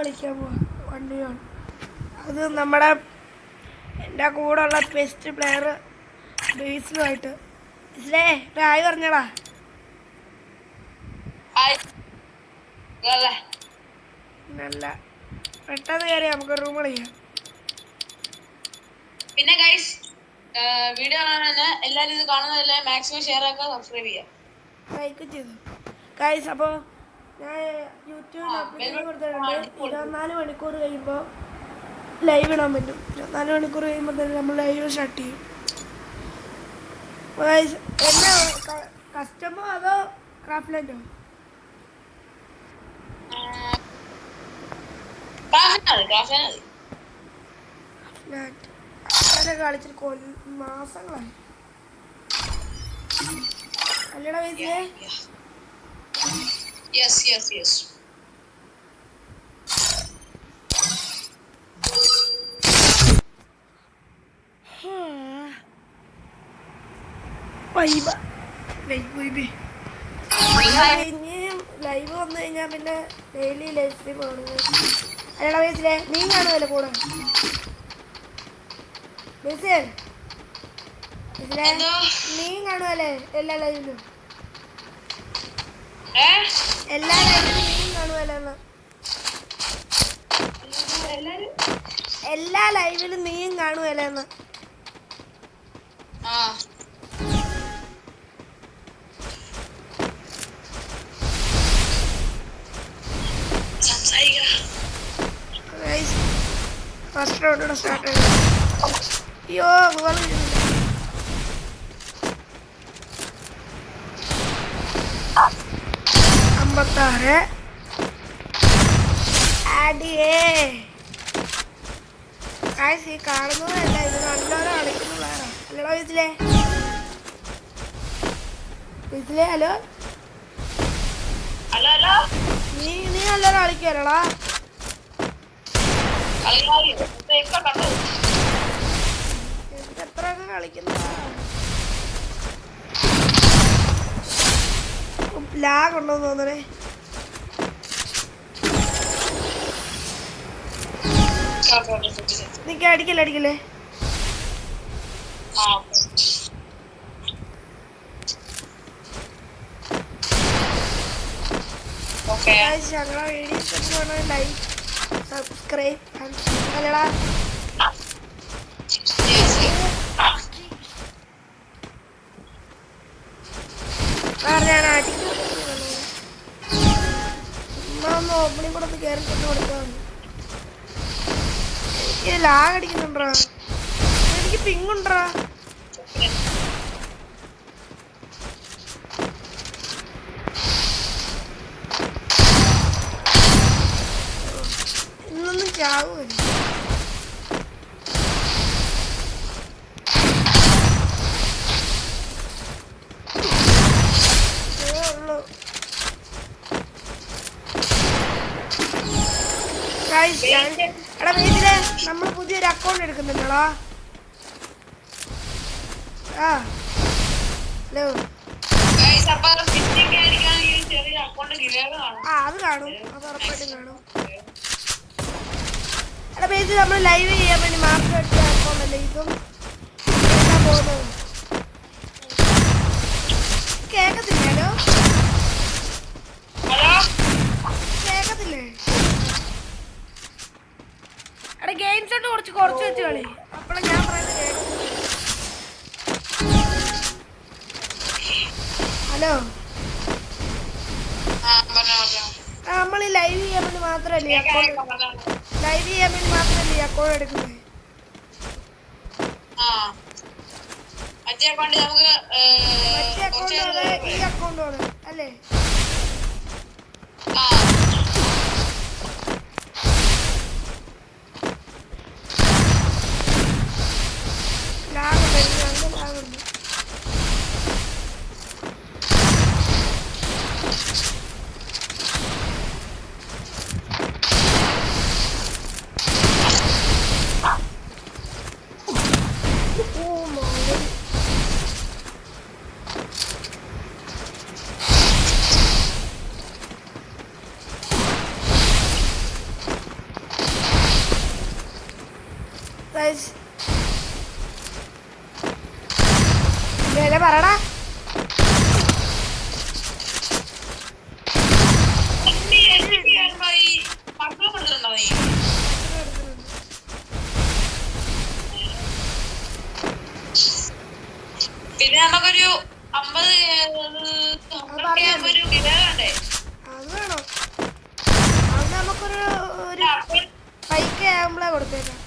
കളിക്കാൻ പോവാ. വണ്ടിയാണ് അത്. നമ്മുടെ എൻ്റെ കൂടെ ഉള്ള ബെസ്റ്റ് പ്ലെയർ ബേസിലുമായിട്ട്. ഇസ്ലേ ഹായ് പറഞ്ഞടാ. നല്ല പെട്ടെന്ന് കയറി നമുക്ക് റൂം കളിക്കാം. പിന്നെ ഗൈസ് വീഡിയോ കാണാൻ എല്ലാവരും ഇത് കാണുന്നതല്ലേ മാക്സിമം ഷെയർ ആക്കുക, സബ്സ്ക്രൈബ് ചെയ്യുക, ലൈക്ക് ചെയ്തു ഗൈസ്. അപ്പോൾ ഞാൻ യൂട്യൂബിൽ അപ്ലിക്കേഷൻ കൊടുത്തിട്ടുണ്ട്. 24 മണിക്കൂർ കഴിയുമ്പോൾ ലൈവ് ഇടാൻ പറ്റും. 24 മണിക്കൂർ കഴിയുമ്പോൾ തന്നെ നമ്മൾ ലൈവ് സ്റ്റാർട്ട് ചെയ്യും. ഗൈസ് എന്നാ കസ്റ്റമോ അതോ ക്രാഫ്റ്റ്ലാൻഡോ? അങ്ങനെ കളിച്ചിട്ട് മാസങ്ങളായി അല്ലടാ വയസ്സിലെ. ലൈവ് വന്നു കഴിഞ്ഞാൽ പിന്നെ ഡെയിലി ലൈവ് സ്ട്രീം കാണുന്നത്. അല്ലടാ വയസ്സിലെ നീ കാണുമല്ലോ കൂടെ. നീ കാണുമല്ലേ എല്ലാ ലൈവിലും? എല്ലാ ലൈവിലും നീ കാണുമല്ലോ? എല്ലാ ലൈവിലും നീയും കാണുമല്ലേ എന്ന്? ഫസ്റ്റ് റൗണ്ട് സ്റ്റാർട്ട് ചെയ്തു. അയ്യോ 56 അടിയേ. കാഴ്ച ഈ കാണുന്നതല്ല, ഇത് നല്ലോണം കളിക്കുന്ന വേറെ. അല്ലടാ വീട്ടിലെ ഹലോ നീ നല്ലോണം കളിക്കുവല്ലോടാ. എത്രയൊക്കെ കളിക്കുന്നതാ. ലാഗ് ഉണ്ടോന്ന് തോന്നണേ. നിക്ക് അടിക്കല്ലേ. ഞങ്ങളെ വീഡിയോസ് ലൈക്ക് സബ്സ്ക്രൈബ് അല്ലടാ. ഞാൻ അടിക്കുന്നു. ഓപ്പണിങ് കൂടെ ഒന്ന് കയറി കൊണ്ട് കൊടുക്കാന്ന്. എനിക്ക് ലാഗ് അടിക്കുന്നുണ്ടാ. എനിക്ക് പിങ്ങുണ്ടാ. ഇന്നൊന്നും ചാവുമല്ലോ. എടാ വീട്ടിലെ നമ്മൾ പുതിയൊരു അക്കൗണ്ട് എടുക്കുന്നുണ്ടോടാ. ഹലോ അത് കാണും, അത് ഉറപ്പായിട്ടും കാണും. എടാ ബേസിൽ നമ്മൾ ലൈവ് ചെയ്യാൻ വേണ്ടി മാത്രം എടുത്ത അക്കൗണ്ടല്ലേ ഇതും പോകുന്നത്. കേക്കത്തില്ലല്ലോ, കേക്കത്തില്ലേ? എടാ ഗെയിംസ് ഉണ്ട് കുറച്ച് വെച്ച് കളി. അപ്പോഴാണ് ഞാൻ പറയുന്നത് കേൾക്കുന്നത്. ഹലോ നമ്മൾ ലൈവ് ചെയ്യാൻ വേണ്ടി മാത്രമല്ലേ അക്കൗണ്ട് എടുക്കുന്നത്. മറ്റേ അക്കൗണ്ട് ഈ അക്കൗണ്ടാണ് അല്ലേ? ഗൈസ് വില പറടാ. പിന്നെ നമുക്കൊരു 50 ഒരു കിടണ്ടേ. അത് വേണോ? അത് നമുക്കൊരു 5K ആകുമ്പോഴേ കൊടുത്തേക്കാം.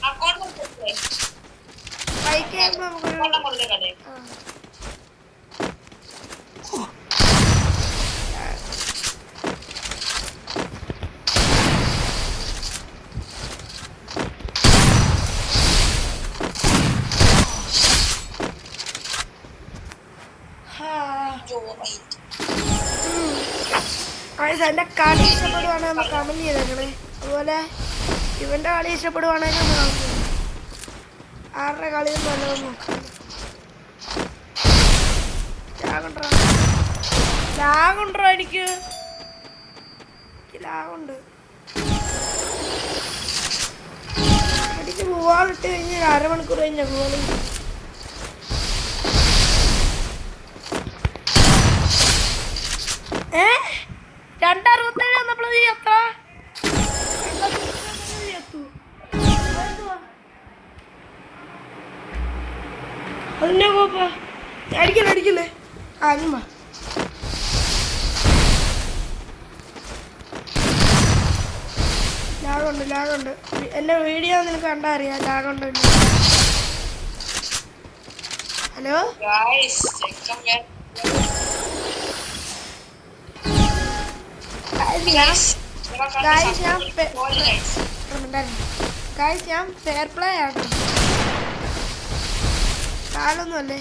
5K ആകുമ്പോൾ നമുക്കൊരു എൻ്റെ കളി ഇഷ്ടപ്പെടുവാണെങ്കിൽ നമ്മൾ കമൻറ്റ് ചെയ്തേക്കണേ. അതുപോലെ ഇവൻ്റെ കളി ഇഷ്ടപ്പെടുവാണെങ്കിൽ നമ്മൾ കമൻറ്റ് ചെയ്യണം. ആരുടെ കളിയും നല്ലതെന്ന് നോക്കാം. ലാഗുണ്ടോ? എനിക്ക് ലാഗുണ്ട്. അടിച്ച് പോവാളിട്ട് കഴിഞ്ഞ് 1/2 മണിക്കൂർ കഴിഞ്ഞ ഗോളി. ഏ 2:67 വന്നപ്പോൾ നീ എത്ര അതിന്റെ കോപ്പ അടിക്കല്ലേ ആരുമാ ലാഗുണ്ട്. എൻ്റെ വീഡിയോ നിനക്ക് കണ്ടാ അറിയാം ലാഗുണ്ട്. ഹലോ ഞാൻ ഫെയർ പ്ലേ ആട്ടോ. കാലൊന്നും അല്ലേ.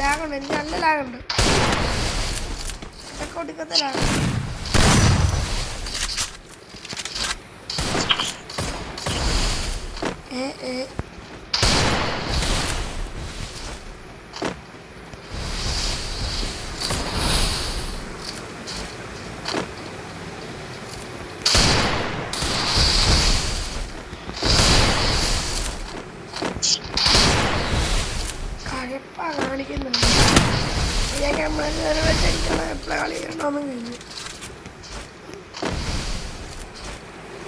ലാഗുണ്ട്. എനിക്ക് നല്ല ലാഗുണ്ട്. ഇതൊക്കെ ഒടുക്കത്തെ ലാഗ്. കാണിക്കുന്നുണ്ട്.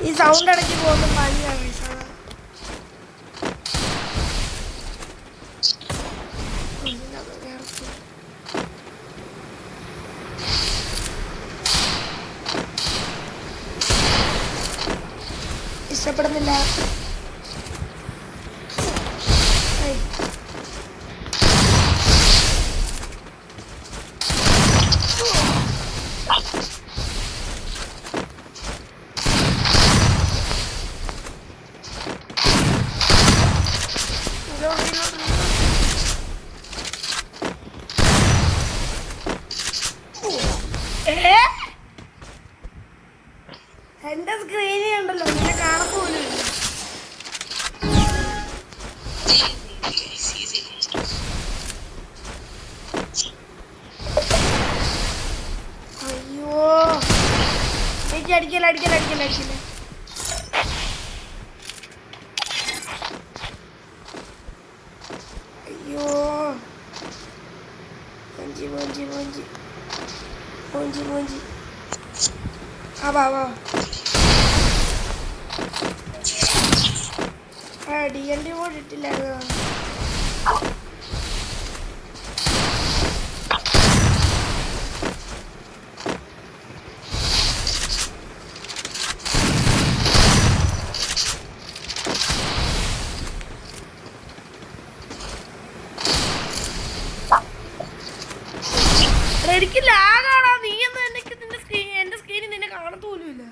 ഈ സൗണ്ട് ഇടയ്ക്ക് പോകുന്ന പനിയാണ്. ഇഷ്ടപ്പെടുന്നില്ല. എന്റെ സ്ക്രീനിൽ ഉണ്ടല്ലോ നിന്നെ കാണപ്പോലും. അയ്യോ എനിക്ക് അടിക്കല. അയ്യോ മോഞ്ചി വാ DND മോഡ് ഇട്ടില്ലായിരുന്നു. എനിക്ക് ലാഗാണോ? നീ എന്ന് എനിക്ക് എന്റെ സ്ക്രീനിൽ നിന്നെ കാണത്ത പോലുമില്ല.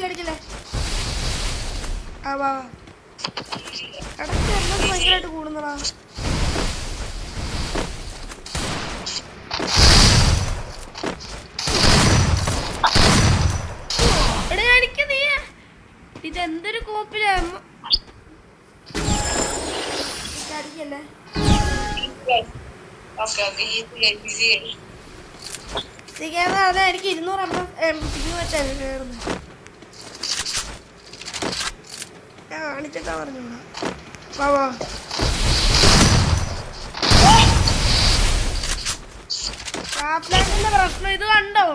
അടിക്കല്ലേ. വാ ഇടയ്ക്ക് എല്ലാം ഭയങ്കരമായിട്ട് കൂടുന്നടാ. എടാ എനിക്ക് നീ ഇതെന്തൊരു കോപ്പിലാ. അടിക്കല്ലേ. ഓക്കെ ഓക്കെ ഈസി എന്ന് പറഞ്ഞാൽ എനിക്ക് 200 പിങ് വെച്ചായിരുന്നു. ഞാൻ കാണിച്ചിട്ടാ പറഞ്ഞോടാ. വാ ക്രാഫ്റ്റ്ലാൻഡിന്റെ പ്രശ്നം ഇത് കണ്ടോ?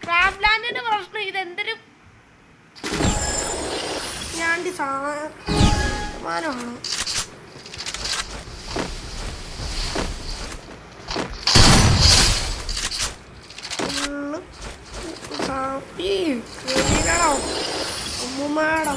ക്രാഫ്റ്റ്ലാൻഡിന്റെ പ്രശ്നം ഇതെന്തൊരു ഞാണ്ടി സാമാനമാണോ? ഉമ്മുമാടോ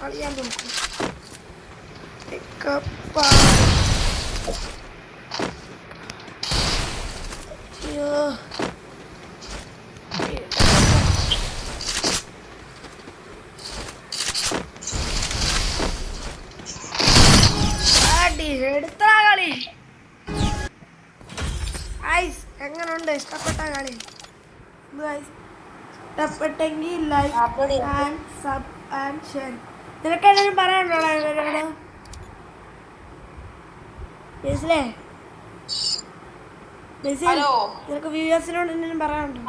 കളിയാൻ നോക്കും. അയ്യോ എടുത്ത കളി. ഐസ് എങ്ങനുണ്ട്? ഇഷ്ടപ്പെട്ട കളി? ഇഷ്ടപ്പെട്ടെങ്കിൽ like and sub and share. നിനക്ക് എന്തെങ്കിലും പറയാനുണ്ടോ ഇവരോട്? നിനക്ക് വ്യൂവേഴ്സിനോട് എന്തെങ്കിലും പറയാനുണ്ടോ?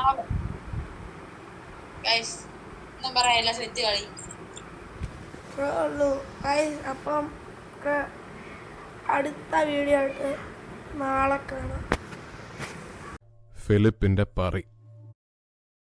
അപ്പം അടുത്ത വീഡിയോ ആയിട്ട് നാളെ കാണാം. ഫിലിപ്പിന്റെ പറി.